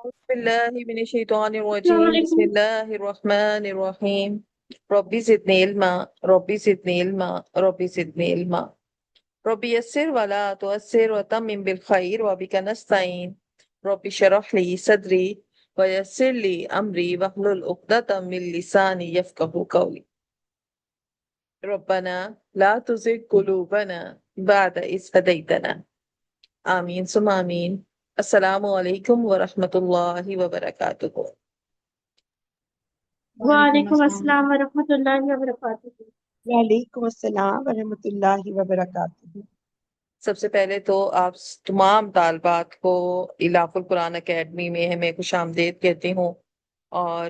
أعوذ بالله من الشيطان السلام الرجيم بسم علیکم۔ الله الرحمن الرحيم ربي زدني علما ربي زدني علما ربي زدني علما ربي يسر ولا تؤسر وتمم بالخير وبك نستعين ربي اشرح لي صدري ويسر لي أمري واحلل عقدة من لساني يفقهوا قولي ربنا لا تزغ قلوبنا بعد إذ هديتنا آمین ثم آمین السلام علیکم ورحمۃ اللہ وبرکاتہ وعلیکم وعلیکم السلام۔ السلام ورحمۃ اللہ وبرکاتہ۔ وعلیکم السلام ورحمۃ اللہ وبرکاتہ۔ سب سے پہلے تو آپ تمام طالبات کو الاف القرآن اکیڈمی میں میں خوش آمدید کہتی ہوں، اور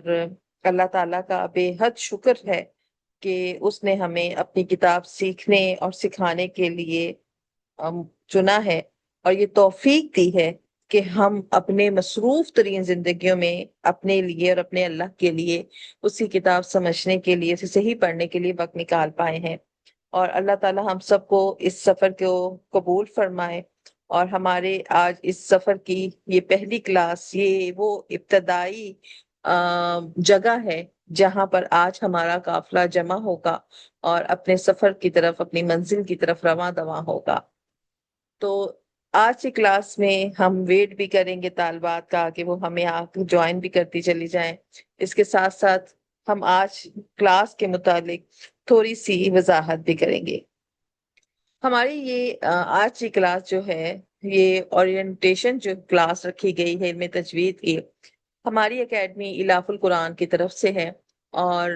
اللہ تعالیٰ کا بے حد شکر ہے کہ اس نے ہمیں اپنی کتاب سیکھنے اور سکھانے کے لیے چنا ہے، اور یہ توفیق دی ہے کہ ہم اپنے مصروف ترین زندگیوں میں اپنے لیے اور اپنے اللہ کے لیے اسی کتاب سمجھنے کے لیے، اسے صحیح پڑھنے کے لیے وقت نکال پائے ہیں۔ اور اللہ تعالی ہم سب کو اس سفر کو قبول فرمائے، اور ہمارے آج اس سفر کی یہ پہلی کلاس، یہ وہ ابتدائی جگہ ہے جہاں پر آج ہمارا قافلہ جمع ہوگا اور اپنے سفر کی طرف، اپنی منزل کی طرف رواں دواں ہوگا۔ تو آج کی کلاس میں ہم ویٹ بھی کریں گے طالبات کا کہ وہ ہمیں آ کے جوائن بھی کرتی چلی جائیں۔ اس کے ساتھ ساتھ ہم آج کلاس کے متعلق تھوڑی سی وضاحت بھی کریں گے۔ ہماری یہ آج کی کلاس جو ہے، یہ اورینٹیشن جو کلاس رکھی گئی ہے علم تجوید کی، ہماری اکیڈمی الاف القرآن کی طرف سے ہے، اور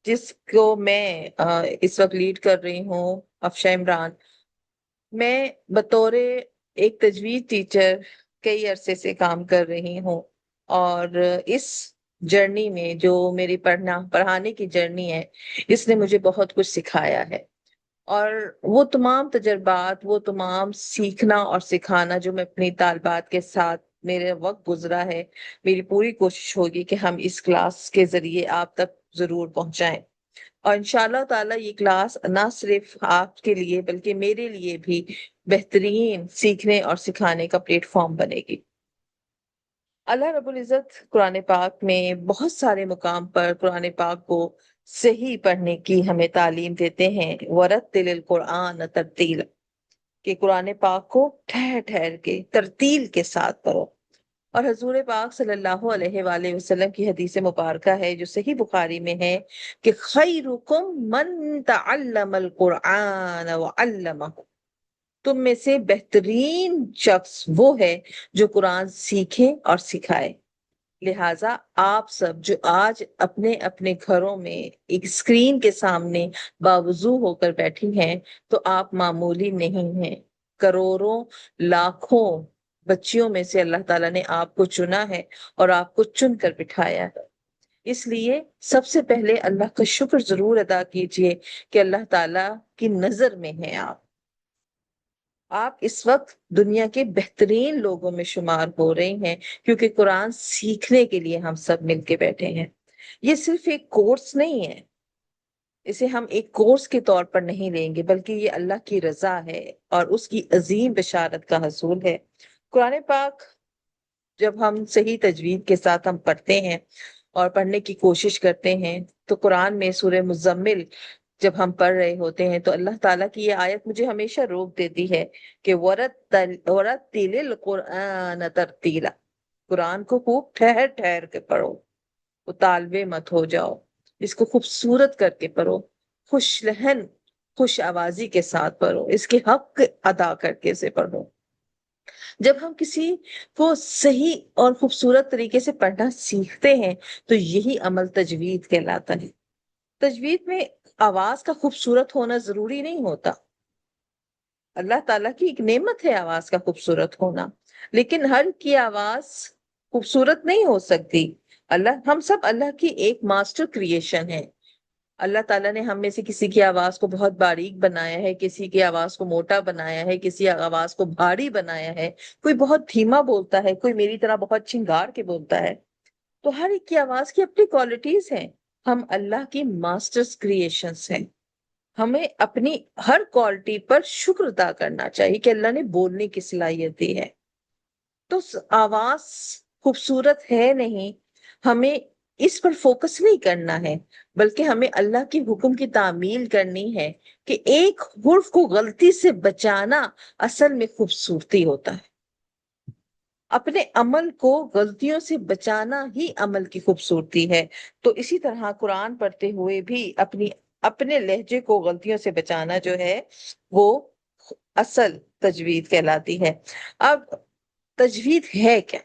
جس کو میں اس وقت لیڈ کر رہی ہوں، افشا عمران۔ میں بطور ایک تجوید ٹیچر کئی عرصے سے کام کر رہی ہوں، اور اس جرنی میں جو میری پڑھانے کی جرنی ہے، اس نے مجھے بہت کچھ سکھایا ہے، اور وہ تمام تجربات، وہ تمام سیکھنا اور سکھانا جو میں اپنی طالبات کے ساتھ میرے وقت گزرا ہے، میری پوری کوشش ہوگی کہ ہم اس کلاس کے ذریعے آپ تک ضرور پہنچائیں۔ اور انشاءاللہ تعالی یہ کلاس نہ صرف آپ کے لیے بلکہ میرے لیے بھی بہترین سیکھنے اور سکھانے کا پلیٹ فارم بنے گی۔ اللہ رب العزت قرآن پاک میں بہت سارے مقام پر قرآن پاک کو صحیح پڑھنے کی ہمیں تعلیم دیتے ہیں، وَرَتِّلِ الْقُرْآنَ ترتیل، کہ قرآن پاک کو ٹھہر ٹھہر کے ترتیل کے ساتھ پڑھو۔ اور حضور پاک صلی اللہ علیہ وآلہ وسلم کی حدیث مبارکہ ہے جو صحیح بخاری میں ہے کہ خیرکم من تعلم القرآن وعلمہ، تم میں سے بہترین شخص وہ ہے جو قرآن سیکھے اور سکھائے۔ لہٰذا آپ سب جو آج اپنے اپنے گھروں میں ایک اسکرین کے سامنے باوضو ہو کر بیٹھی ہیں، تو آپ معمولی نہیں ہیں۔ کروڑوں لاکھوں بچیوں میں سے اللہ تعالیٰ نے آپ کو چنا ہے اور آپ کو چن کر بٹھایا ہے۔ اس لیے سب سے پہلے اللہ کا شکر ضرور ادا کیجئے کہ اللہ تعالیٰ کی نظر میں ہیں آپ اس وقت دنیا کے بہترین لوگوں میں شمار ہو رہے ہیں، کیونکہ قرآن سیکھنے کے لیے ہم سب مل کے بیٹھے ہیں۔ یہ صرف ایک کورس نہیں ہے، اسے ہم ایک کورس کے طور پر نہیں لیں گے، بلکہ یہ اللہ کی رضا ہے اور اس کی عظیم بشارت کا حصول ہے۔ قرآن پاک جب ہم صحیح تجوید کے ساتھ ہم پڑھتے ہیں اور پڑھنے کی کوشش کرتے ہیں، تو قرآن میں سورہ مزمل جب ہم پڑھ رہے ہوتے ہیں تو اللہ تعالیٰ کی یہ آیت مجھے ہمیشہ روک دیتی ہے کہ وَرَتِّلِ الْقُرْآنَ تَرْتِيلًا، قرآن کو خوب ٹھہر ٹھہر کے پڑھو، مطالبے مت ہو جاؤ، اس کو خوبصورت کر کے پڑھو، خوش لہن خوش آوازی کے ساتھ پڑھو، اس کے حق ادا کر کے اسے پڑھو۔ جب ہم کسی کو صحیح اور خوبصورت طریقے سے پڑھنا سیکھتے ہیں تو یہی عمل تجوید کہلاتا ہے۔ تجوید میں آواز کا خوبصورت ہونا ضروری نہیں ہوتا، اللہ تعالیٰ کی ایک نعمت ہے آواز کا خوبصورت ہونا، لیکن ہر کی آواز خوبصورت نہیں ہو سکتی۔ ہم سب اللہ کی ایک ماسٹر کریشن ہے۔ اللہ تعالیٰ نے ہم میں سے کسی کی آواز کو بہت باریک بنایا ہے، کسی کی آواز کو موٹا بنایا ہے، کسی آواز کو بھاری بنایا ہے، کوئی بہت دھیما بولتا ہے، کوئی میری طرح بہت چنگار کے بولتا ہے۔ تو ہر ایک کی آواز کی اپنی کوالٹیز ہیں۔ ہم اللہ کی ماسٹرز کریشنز ہیں، ہمیں اپنی ہر کوالٹی پر شکر ادا کرنا چاہیے کہ اللہ نے بولنے کی صلاحیت دی ہے۔ تو آواز خوبصورت ہے نہیں، ہمیں اس پر فوکس نہیں کرنا ہے، بلکہ ہمیں اللہ کے حکم کی تعمیل کرنی ہے کہ ایک حرف کو غلطی سے بچانا اصل میں خوبصورتی ہوتا ہے۔ اپنے عمل کو غلطیوں سے بچانا ہی عمل کی خوبصورتی ہے۔ تو اسی طرح قرآن پڑھتے ہوئے بھی اپنے لہجے کو غلطیوں سے بچانا جو ہے وہ اصل تجوید کہلاتی ہے۔ اب تجوید ہے کیا؟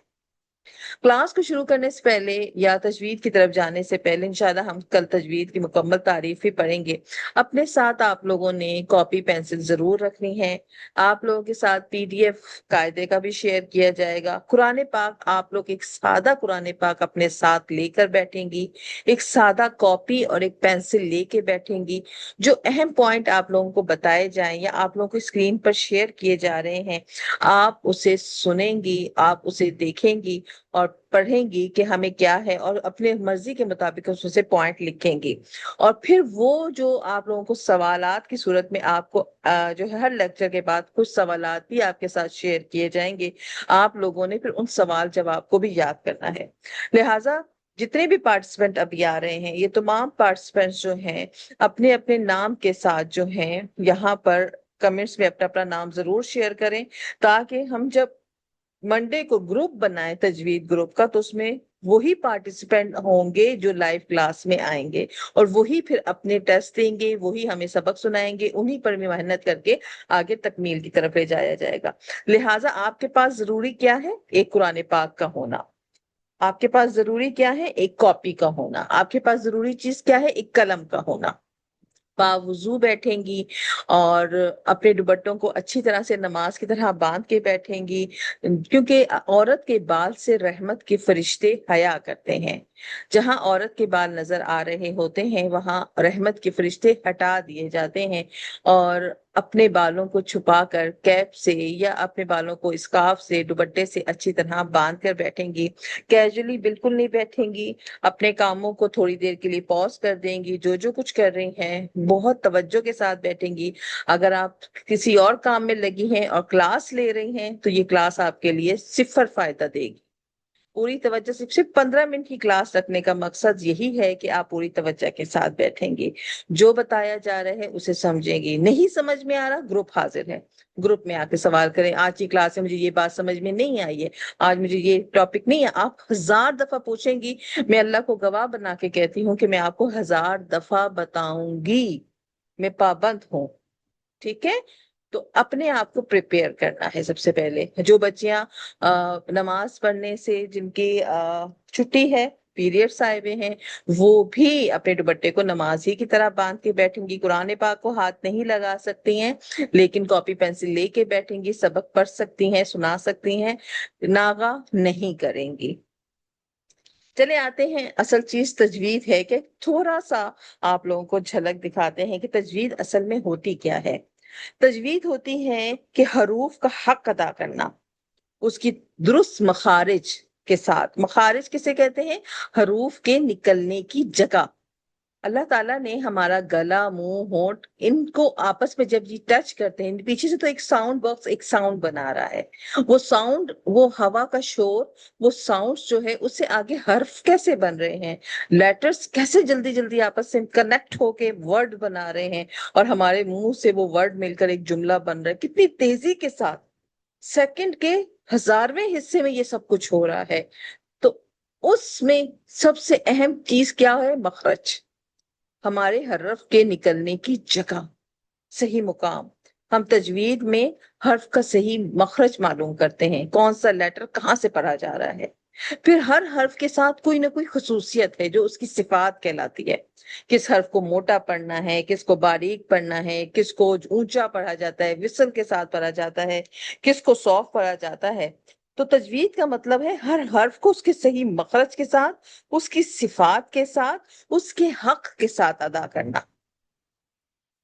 کلاس کو شروع کرنے سے پہلے یا تجوید کی طرف جانے سے پہلے انشاءاللہ ہم کل تجوید کی مکمل تعریف ہی پڑھیں گے۔ اپنے ساتھ آپ لوگوں نے کاپی پینسل ضرور رکھنی ہے۔ آپ لوگوں کے ساتھ PDF قاعدے کا بھی شیئر کیا جائے گا۔ قرآن پاک آپ لوگ ایک سادہ قرآن پاک اپنے ساتھ لے کر بیٹھیں گی، ایک سادہ کاپی اور ایک پینسل لے کے بیٹھیں گی۔ جو اہم پوائنٹ آپ لوگوں کو بتائے جائیں یا آپ لوگوں کو اسکرین پر شیئر کیے جا رہے ہیں، آپ اسے سنیں گی، آپ اسے دیکھیں گی اور پڑھیں گی کہ ہمیں کیا ہے، اور اپنے مرضی کے مطابق اس سے پوائنٹ لکھیں گی۔ اور پھر وہ جو آپ لوگوں کو سوالات کی صورت میں آپ کو جو ہے ہر لیکچر کے بعد کچھ سوالات بھی آپ کے ساتھ شیئر کیے جائیں گے، آپ لوگوں نے پھر ان سوال جواب کو بھی یاد کرنا ہے۔ لہٰذا جتنے بھی پارٹیسپینٹ ابھی آ رہے ہیں، یہ تمام پارٹیسپینٹس جو ہیں اپنے اپنے نام کے ساتھ جو ہیں یہاں پر کمنٹس میں اپنا اپنا نام ضرور شیئر کریں، تاکہ ہم جب منڈے کو گروپ بنائے تجوید گروپ کا تو اس میں وہی پارٹیسپینٹ ہوں گے جو لائیو کلاس میں آئیں گے، اور وہی پھر اپنے ٹیسٹ دیں گے، وہی ہمیں سبق سنائیں گے، انہی پر بھی محنت کر کے آگے تکمیل کی طرف لے جایا جائے گا۔ لہٰذا آپ کے پاس ضروری کیا ہے؟ ایک قرآن پاک کا ہونا۔ آپ کے پاس ضروری کیا ہے؟ ایک کاپی کا ہونا۔ آپ کے پاس ضروری چیز کیا ہے؟ ایک قلم کا ہونا۔ باوضو بیٹھیں گی اور اپنے دوپٹوں کو اچھی طرح سے نماز کی طرح باندھ کے بیٹھیں گی، کیونکہ عورت کے بال سے رحمت کے فرشتے حیا کرتے ہیں۔ جہاں عورت کے بال نظر آ رہے ہوتے ہیں وہاں رحمت کے فرشتے ہٹا دیے جاتے ہیں، اور اپنے بالوں کو چھپا کر کیپ سے یا اپنے بالوں کو اسکارف سے دوپٹے سے اچھی طرح باندھ کر بیٹھیں گی۔ کیجولی بالکل نہیں بیٹھیں گی، اپنے کاموں کو تھوڑی دیر کے لیے پاز کر دیں گی، جو کچھ کر رہی ہیں بہت توجہ کے ساتھ بیٹھیں گی۔ اگر آپ کسی اور کام میں لگی ہیں اور کلاس لے رہی ہیں تو یہ کلاس آپ کے لیے 0 فائدہ دے گی۔ پوری توجہ سے صرف 15 منٹ کی کلاس رکھنے کا مقصد یہی ہے کہ آپ پوری توجہ کے ساتھ بیٹھیں گے، جو بتایا جا رہا ہے اسے سمجھیں گے۔ نہیں سمجھ میں آ رہا، گروپ حاضر ہے، گروپ میں آ کے سوال کریں۔ آج کی کلاس میں مجھے یہ بات سمجھ میں نہیں آئی ہے، آج مجھے یہ ٹاپک نہیں ہے، آپ 1000 دفعہ پوچھیں گی۔ میں اللہ کو گواہ بنا کے کہتی ہوں کہ میں آپ کو 1000 دفعہ بتاؤں گی، میں پابند ہوں، ٹھیک ہے؟ تو اپنے آپ کو پریپیئر کرنا ہے۔ سب سے پہلے جو بچیاں نماز پڑھنے سے جن کی چھٹی ہے، پیریڈس آئے ہوئے ہیں، وہ بھی اپنے دوپٹے کو نماز ہی کی طرح باندھ کے بیٹھیں گی، قرآن پاک کو ہاتھ نہیں لگا سکتی ہیں لیکن کاپی پینسل لے کے بیٹھیں گی، سبق پڑھ سکتی ہیں، سنا سکتی ہیں، ناغہ نہیں کریں گی۔ چلے آتے ہیں، اصل چیز تجوید ہے کہ تھوڑا سا آپ لوگوں کو جھلک دکھاتے ہیں کہ تجوید اصل میں ہوتی کیا ہے۔ تجوید ہوتی ہے کہ حروف کا حق ادا کرنا، اس کی درست مخارج کے ساتھ۔ مخارج کسے کہتے ہیں؟ حروف کے نکلنے کی جگہ۔ اللہ تعالیٰ نے ہمارا گلا، منہ، ہونٹ، ان کو آپس میں جب یہ ٹچ کرتے ہیں پیچھے سے تو ایک ساؤنڈ باکس ایک ساؤنڈ بنا رہا ہے، وہ ساؤنڈ، وہ ہوا کا شور، وہ ساؤنڈ جو ہے اس سے آگے حرف کیسے بن رہے ہیں، لیٹرز کیسے جلدی جلدی آپس سے کنیکٹ ہو کے ورڈ بنا رہے ہیں، اور ہمارے منہ سے وہ ورڈ مل کر ایک جملہ بن رہا ہے، کتنی تیزی کے ساتھ، سیکنڈ کے 1000ویں حصے میں یہ سب کچھ ہو رہا ہے۔ تو اس میں سب سے اہم چیز کیا ہے؟ مخرج، ہمارے حرف کے نکلنے کی جگہ، صحیح مقام۔ ہم تجوید میں حرف کا صحیح مخرج معلوم کرتے ہیں، کون سا لیٹر کہاں سے پڑھا جا رہا ہے۔ پھر ہر حرف کے ساتھ کوئی نہ کوئی خصوصیت ہے جو اس کی صفات کہلاتی ہے۔ کس حرف کو موٹا پڑھنا ہے، کس کو باریک پڑھنا ہے، کس کو اونچا پڑھا جاتا ہے، وصل کے ساتھ پڑھا جاتا ہے، کس کو سافٹ پڑھا جاتا ہے۔ تو تجوید کا مطلب ہے ہر حرف کو اس کے صحیح مخرج کے ساتھ، اس کی صفات کے ساتھ، اس کے حق کے ساتھ ادا کرنا۔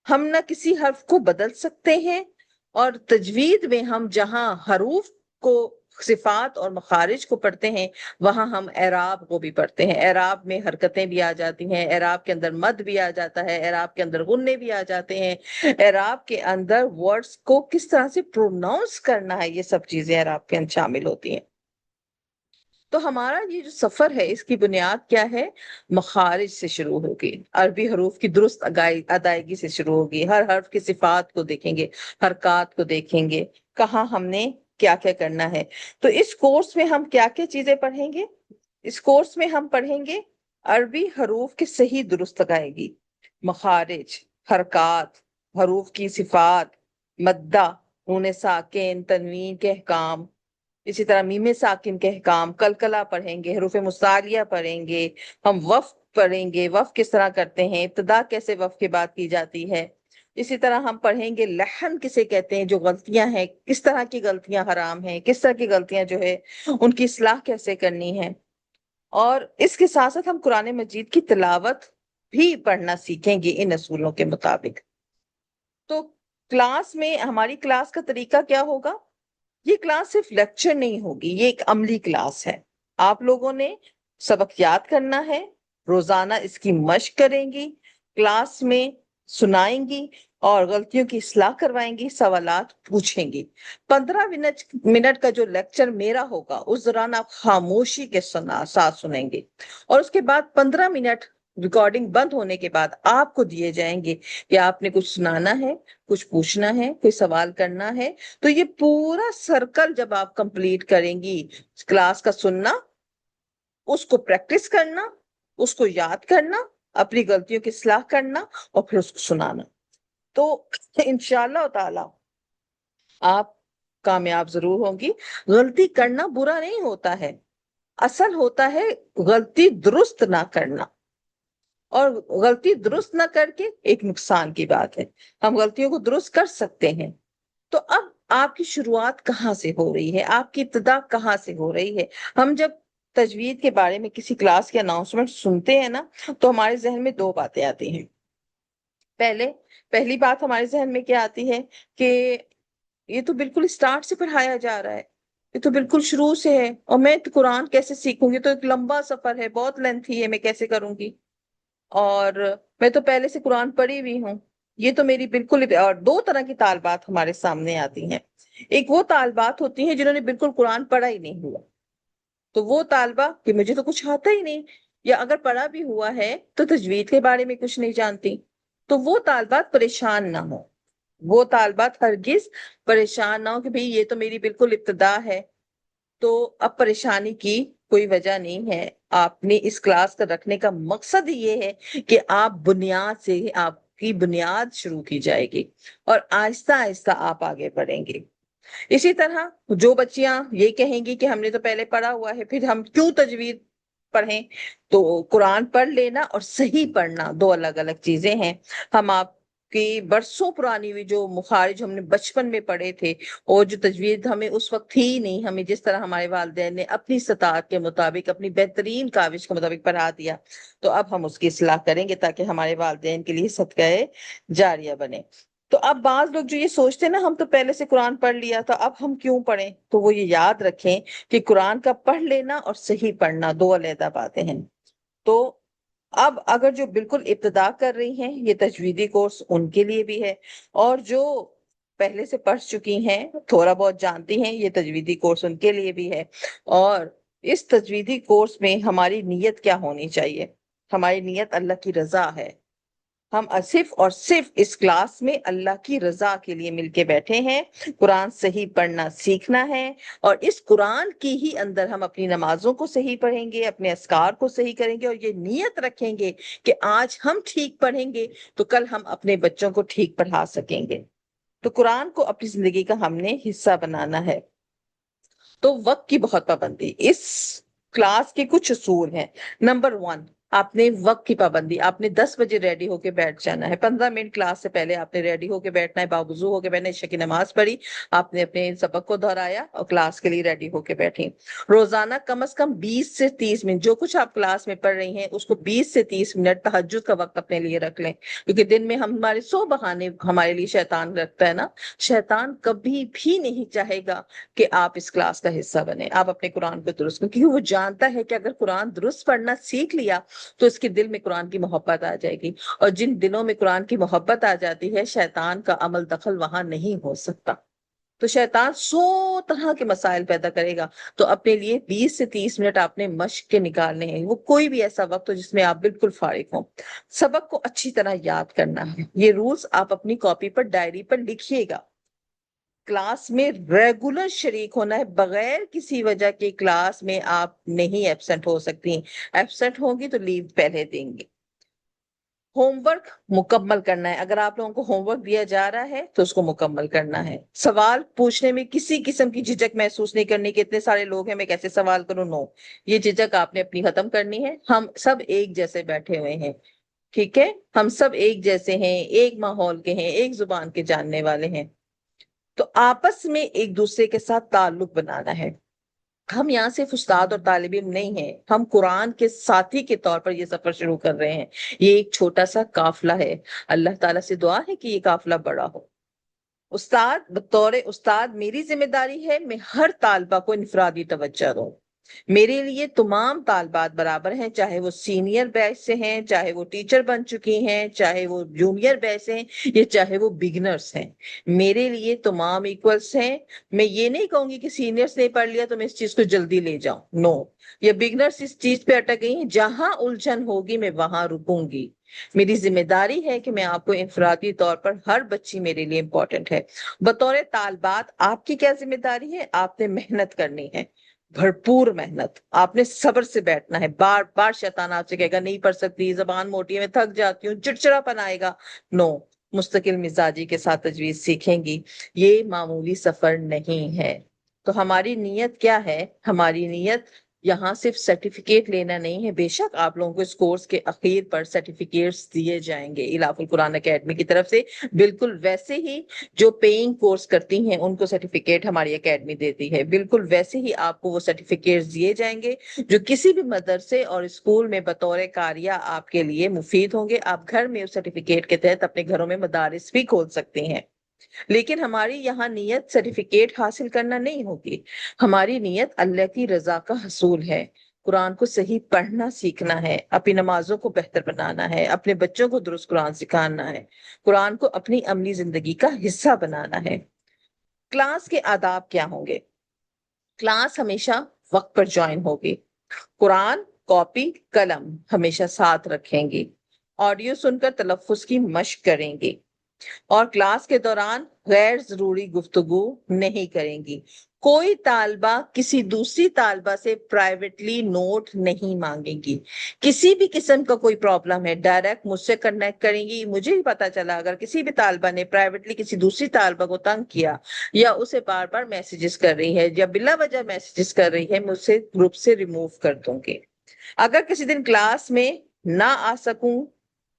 ہم نہ کسی حرف کو بدل سکتے ہیں، اور تجوید میں ہم جہاں حروف کو، صفات اور مخارج کو پڑھتے ہیں وہاں ہم اعراب کو بھی پڑھتے ہیں۔ اعراب میں حرکتیں بھی آ جاتی ہیں، اعراب کے اندر مد بھی آ جاتا ہے، اعراب کے اندر غنے بھی آ جاتے ہیں، اعراب کے اندر ورڈز کو کس طرح سے پروناؤنس کرنا ہے، یہ سب چیزیں اعراب کے اندر شامل ہوتی ہیں۔ تو ہمارا یہ جو سفر ہے اس کی بنیاد کیا ہے؟ مخارج سے شروع ہوگی، عربی حروف کی درست ادائیگی سے شروع ہوگی، ہر حرف کی صفات کو دیکھیں گے، حرکات کو دیکھیں گے، کہاں ہم نے کیا کیا کرنا ہے۔ تو اس کورس میں ہم کیا کیا چیزیں پڑھیں گے؟ اس کورس میں ہم پڑھیں گے عربی حروف کی صحیح درست ادائیگی، مخارج، حرکات، حروف کی صفات، مدہ، نون ساکن، تنوین کے احکام، اسی طرح میم ساکن کے احکام، قلقلہ پڑھیں گے، حروف مستعلیہ پڑھیں گے، ہم وقف پڑھیں گے، وقف کس طرح کرتے ہیں، ابتدا کیسے وقف کے بعد کی جاتی ہے۔ اسی طرح ہم پڑھیں گے لحن کسے کہتے ہیں، جو غلطیاں ہیں کس طرح کی غلطیاں حرام ہیں، کس طرح کی غلطیاں جو ہے ان کی اصلاح کیسے کرنی ہے۔ اور اس کے ساتھ ساتھ ہم قرآن مجید کی تلاوت بھی پڑھنا سیکھیں گے ان اصولوں کے مطابق۔ تو کلاس میں ہماری کلاس کا طریقہ کیا ہوگا؟ یہ کلاس صرف لیکچر نہیں ہوگی، یہ ایک عملی کلاس ہے۔ آپ لوگوں نے سبق یاد کرنا ہے، روزانہ اس کی مشق کریں گی، کلاس میں سنائیں گی اور غلطیوں کی اصلاح کروائیں گی، سوالات پوچھیں گی۔ 15 منٹ کا جو لیکچر میرا ہوگا اس دوران آپ خاموشی کے ساتھ سنیں گے، اور اس کے بعد 15 منٹ ریکارڈنگ بند ہونے کے بعد آپ کو دیے جائیں گے کہ آپ نے کچھ سنانا ہے، کچھ پوچھنا ہے، کوئی سوال کرنا ہے۔ تو یہ پورا سرکل جب آپ کمپلیٹ کریں گی، کلاس کا سننا، اس کو پریکٹس کرنا، اس کو یاد کرنا، اپنی غلطیوں کی اصلاح کرنا اور پھر اس کو سنانا، تو انشاءاللہ تعالی آپ کامیاب ضرور ہوں گی۔ غلطی کرنا برا نہیں ہوتا ہے، اصل ہوتا ہے غلطی درست نہ کرنا، اور غلطی درست نہ کر کے ایک نقصان کی بات ہے۔ ہم غلطیوں کو درست کر سکتے ہیں۔ تو اب آپ کی شروعات کہاں سے ہو رہی ہے، آپ کی ابتدا کہاں سے ہو رہی ہے؟ ہم جب تجوید کے بارے میں کسی کلاس کی اناؤنسمنٹ سنتے ہیں نا، تو ہمارے ذہن میں دو باتیں آتی ہیں۔ پہلی بات ہمارے ذہن میں کیا آتی ہے کہ یہ تو بالکل اسٹارٹ سے پڑھایا جا رہا ہے، یہ تو بالکل شروع سے ہے، اور میں قرآن کیسے سیکھوں گی؟ تو ایک لمبا سفر ہے، بہت لینتھی ہے، میں کیسے کروں گی؟ اور میں تو پہلے سے قرآن پڑھی ہوئی ہوں، یہ تو میری بالکل۔ اور دو طرح کی طالبات ہمارے سامنے آتی ہیں۔ ایک وہ طالبات ہوتی ہیں جنہوں نے بالکل قرآن پڑھا ہی نہیں ہوا، تو وہ طالبہ کہ مجھے تو کچھ آتا ہی نہیں، یا اگر پڑھا بھی ہوا ہے تو تجوید کے بارے میں کچھ نہیں جانتی، تو وہ طالبات پریشان نہ ہو، وہ طالبات ہرگز پریشان نہ ہو کہ بھئی یہ تو میری بالکل ابتدا ہے۔ تو اب پریشانی کی کوئی وجہ نہیں ہے، آپ نے اس کلاس کا رکھنے کا مقصد یہ ہے کہ آپ بنیاد سے، آپ کی بنیاد شروع کی جائے گی اور آہستہ آہستہ آپ آگے بڑھیں گے۔ اسی طرح جو بچیاں یہ کہیں گی کہ ہم نے تو پہلے پڑھا ہوا ہے، پھر ہم کیوں تجوید پڑھیں؟ تو قرآن پڑھ لینا اور صحیح پڑھنا دو الگ الگ چیزیں ہیں۔ ہم آپ کی برسوں پرانی ہوئی جو مخارج ہم نے بچپن میں پڑھے تھے، اور جو تجوید ہمیں اس وقت تھی ہی نہیں، ہمیں جس طرح ہمارے والدین نے اپنی استطاعت کے مطابق، اپنی بہترین کاوش کے مطابق پڑھا دیا، تو اب ہم اس کی اصلاح کریں گے تاکہ ہمارے والدین کے لیے صدقہ جاریہ بنے۔ تو اب بعض لوگ جو یہ سوچتے ہیں نا ہم تو پہلے سے قرآن پڑھ لیا تو اب ہم کیوں پڑھیں، تو وہ یہ یاد رکھیں کہ قرآن کا پڑھ لینا اور صحیح پڑھنا دو علیحدہ باتیں ہیں۔ تو اب اگر جو بالکل ابتدا کر رہی ہیں، یہ تجویدی کورس ان کے لیے بھی ہے، اور جو پہلے سے پڑھ چکی ہیں، تھوڑا بہت جانتی ہیں، یہ تجویدی کورس ان کے لیے بھی ہے۔ اور اس تجویدی کورس میں ہماری نیت کیا ہونی چاہیے؟ ہماری نیت اللہ کی رضا ہے۔ ہم صرف اور صرف اس کلاس میں اللہ کی رضا کے لیے مل کے بیٹھے ہیں، قرآن صحیح پڑھنا سیکھنا ہے، اور اس قرآن کی ہی اندر ہم اپنی نمازوں کو صحیح پڑھیں گے، اپنے اذکار کو صحیح کریں گے، اور یہ نیت رکھیں گے کہ آج ہم ٹھیک پڑھیں گے تو کل ہم اپنے بچوں کو ٹھیک پڑھا سکیں گے۔ تو قرآن کو اپنی زندگی کا ہم نے حصہ بنانا ہے۔ تو وقت کی بہت پابندی، اس کلاس کے کچھ اصول ہیں۔ نمبر 1، آپ نے وقت کی پابندی، آپ نے 10 بجے ریڈی ہو کے بیٹھ جانا ہے، 15 منٹ کلاس سے پہلے آپ نے ریڈی ہو کے بیٹھنا ہے، باوضو ہو کے بیٹھنا ہے، عشاء کی نماز پڑھی، آپ نے اپنے سبق کو دہرایا اور کلاس کے لیے ریڈی ہو کے بیٹھی۔ روزانہ کم از کم 20 سے 30 منٹ جو کچھ آپ کلاس میں پڑھ رہی ہیں اس کو 20 سے 30 منٹ تہجد کا وقت اپنے لیے رکھ لیں، کیونکہ دن میں ہمارے 100 بہانے ہمارے لیے شیطان رکھتا ہے نا۔ شیطان کبھی بھی نہیں چاہے گا کہ آپ اس کلاس کا حصہ بنے، آپ اپنے قرآن کو درست کریں، کیونکہ وہ جانتا ہے کہ اگر قرآن درست پڑھنا سیکھ لیا تو اس کے دل میں قرآن کی محبت آ جائے گی، اور جن دلوں میں قرآن کی محبت آ جاتی ہے، شیطان کا عمل دخل وہاں نہیں ہو سکتا۔ تو شیطان 100 طرح کے مسائل پیدا کرے گا. تو اپنے لیے 20 سے 30 منٹ آپ نے مشق کے نکالنے ہیں. وہ کوئی بھی ایسا وقت ہو جس میں آپ بالکل فارغ ہوں. سبق کو اچھی طرح یاد کرنا ہے. یہ رولز آپ اپنی کاپی پر، ڈائری پر لکھیے گا. کلاس میں ریگولر شریک ہونا ہے. بغیر کسی وجہ کے کلاس میں آپ نہیں ایبسنٹ ہو سکتی. ایبسنٹ ہوں گی تو لیو پہلے دیں گے. ہوم ورک مکمل کرنا ہے. اگر آپ لوگوں کو ہوم ورک دیا جا رہا ہے تو اس کو مکمل کرنا ہے. سوال پوچھنے میں کسی قسم کی جھجک محسوس نہیں کرنی کہ اتنے سارے لوگ ہیں میں کیسے سوال کروں. نو، یہ جھجک آپ نے اپنی ختم کرنی ہے. ہم سب ایک جیسے بیٹھے ہوئے ہیں. ٹھیک ہے، ہم سب ایک جیسے ہیں، ایک ماحول کے ہیں، ایک زبان کے جاننے والے ہیں. تو آپس میں ایک دوسرے کے ساتھ تعلق بنانا ہے. ہم یہاں صرف استاد اور طالب علم نہیں ہیں، ہم قرآن کے ساتھی کے طور پر یہ سفر شروع کر رہے ہیں. یہ ایک چھوٹا سا قافلہ ہے. اللہ تعالیٰ سے دعا ہے کہ یہ قافلہ بڑا ہو. استاد، بطور استاد میری ذمہ داری ہے میں ہر طالبہ کو انفرادی توجہ دوں. میرے لیے تمام طالبات برابر ہیں، چاہے وہ سینئر بیچ سے ہیں، چاہے وہ ٹیچر بن چکی ہیں، چاہے وہ جونیئر بیچ سے ہیں، یا چاہے وہ بگنرز ہیں. میرے لیے تمام ایکولس ہیں. میں یہ نہیں کہوں گی کہ سینئرز نے پڑھ لیا تو میں اس چیز کو جلدی لے جاؤں. نو، یہ بگنرز اس چیز پہ اٹک گئی ہیں. جہاں الجھن ہوگی میں وہاں رکوں گی. میری ذمہ داری ہے کہ میں آپ کو انفرادی طور پر، ہر بچی میرے لیے امپورٹنٹ ہے. بطور طالبات آپ کی کیا ذمہ داری ہے؟ آپ نے محنت کرنی ہے، بھرپور محنت. آپ نے صبر سے بیٹھنا ہے. بار بار شیطان آپ سے کہے گا نہیں پڑھ سکتی، زبان موٹی ہے، میں تھک جاتی ہوں، چڑچڑا پن آئے گا. نو، مستقل مزاجی کے ساتھ تجویز سیکھیں گی. یہ معمولی سفر نہیں ہے. تو ہماری نیت کیا ہے؟ ہماری نیت یہاں صرف سرٹیفکیٹ لینا نہیں ہے. بے شک آپ لوگوں کو اس کورس کے اخیر پر سرٹیفکیٹس دیے جائیں گے الاف القرآن اکیڈمی کی طرف سے، بالکل ویسے ہی جو پیئنگ کورس کرتی ہیں ان کو سرٹیفکیٹ ہماری اکیڈمی دیتی ہے. بالکل ویسے ہی آپ کو وہ سرٹیفکیٹس دیے جائیں گے جو کسی بھی مدرسے اور اسکول میں بطور قاریہ آپ کے لیے مفید ہوں گے. آپ گھر میں اس سرٹیفکیٹ کے تحت اپنے گھروں میں مدارس بھی کھول سکتے ہیں. لیکن ہماری یہاں نیت سرٹیفکیٹ حاصل کرنا نہیں ہوگی. ہماری نیت اللہ کی رضا کا حصول ہے. قرآن کو صحیح پڑھنا سیکھنا ہے، اپنی نمازوں کو بہتر بنانا ہے، اپنے بچوں کو درست قرآن سکھانا ہے، قرآن کو اپنی عملی زندگی کا حصہ بنانا ہے. کلاس کے آداب کیا ہوں گے؟ کلاس ہمیشہ وقت پر جوائن ہوگی. قرآن، کاپی، قلم ہمیشہ ساتھ رکھیں گی. آڈیو سن کر تلفظ کی مشق کریں گی. اور کلاس کے دوران غیر ضروری گفتگو نہیں کریں گی. کوئی طالبہ کسی دوسری طالبہ سے پرائیویٹلی نوٹ نہیں مانگے گی. کسی بھی قسم کا کوئی پرابلم ہے ڈائریکٹ مجھ سے کنیکٹ کریں گی. مجھے بھی پتا چلا اگر کسی بھی طالبہ نے پرائیویٹلی کسی دوسری طالبہ کو تنگ کیا یا اسے بار بار میسیجز کر رہی ہے یا بلا وجہ میسیجز کر رہی ہے، مجھ سے گروپ سے ریموو کر دوں گی. اگر کسی دن کلاس میں نہ آ سکوں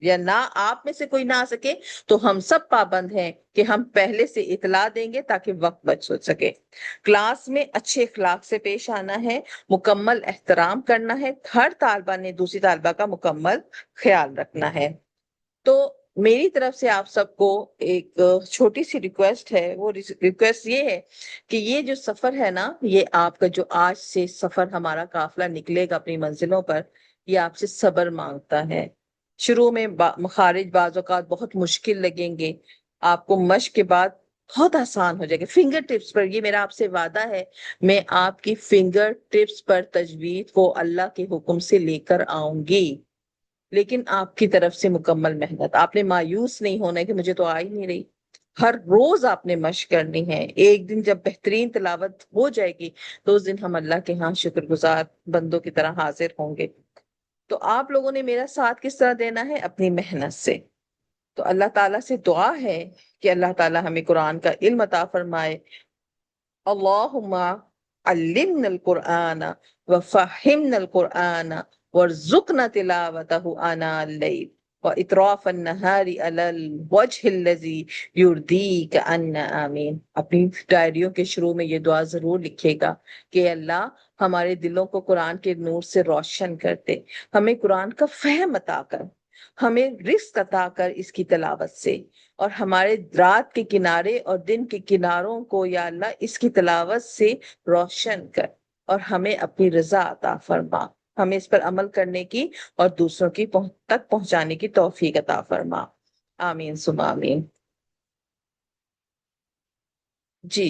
یا نہ آپ میں سے کوئی نہ آ سکے تو ہم سب پابند ہیں کہ ہم پہلے سے اطلاع دیں گے تاکہ وقت بچ سکے. کلاس میں اچھے اخلاق سے پیش آنا ہے، مکمل احترام کرنا ہے. ہر طالبہ نے دوسری طالبہ کا مکمل خیال رکھنا ہے. تو میری طرف سے آپ سب کو ایک چھوٹی سی ریکویسٹ ہے. وہ ریکویسٹ یہ ہے کہ یہ جو سفر ہے نا، یہ آپ کا جو آج سے سفر ہمارا قافلہ نکلے گا اپنی منزلوں پر، یہ آپ سے صبر مانگتا ہے. شروع میں مخارج بعض اوقات بہت مشکل لگیں گے. آپ کو مشق کے بعد بہت آسان ہو جائے گا. فنگر ٹپس پر، یہ میرا آپ سے وعدہ ہے، میں آپ کی فنگر ٹپس پر تجوید کو اللہ کے حکم سے لے کر آؤں گی. لیکن آپ کی طرف سے مکمل محنت. آپ نے مایوس نہیں ہونا ہے کہ مجھے تو آ ہی نہیں رہی. ہر روز آپ نے مشق کرنی ہے. ایک دن جب بہترین تلاوت ہو جائے گی تو اس دن ہم اللہ کے ہاں شکر گزار بندوں کی طرح حاضر ہوں گے. تو آپ لوگوں نے میرا ساتھ کس طرح دینا ہے؟ اپنی محنت سے. تو اللہ تعالیٰ سے دعا ہے کہ اللہ تعالیٰ ہمیں قرآن کا علم عطا فرمائے. اللہم علمنا القرآن وفہمنا القرآن وارزقنا تلاوتہ آناء اللیل واطراف النہار علی الوجہ الذی یرضیک عنا آمین. اپنی ڈائریوں کے شروع میں یہ دعا ضرور لکھے گا کہ اللہ ہمارے دلوں کو قرآن کے نور سے روشن کر دے، ہمیں قرآن کا فہم عطا کر، ہمیں رزق عطا کر اس کی تلاوت سے، اور ہمارے رات کے کنارے اور دن کے کناروں کو یا اللہ اس کی تلاوت سے روشن کر، اور ہمیں اپنی رضا عطا فرما. ہمیں اس پر عمل کرنے کی اور دوسروں کی تک پہنچانے کی توفیق عطا فرما. آمین ثم آمین. جی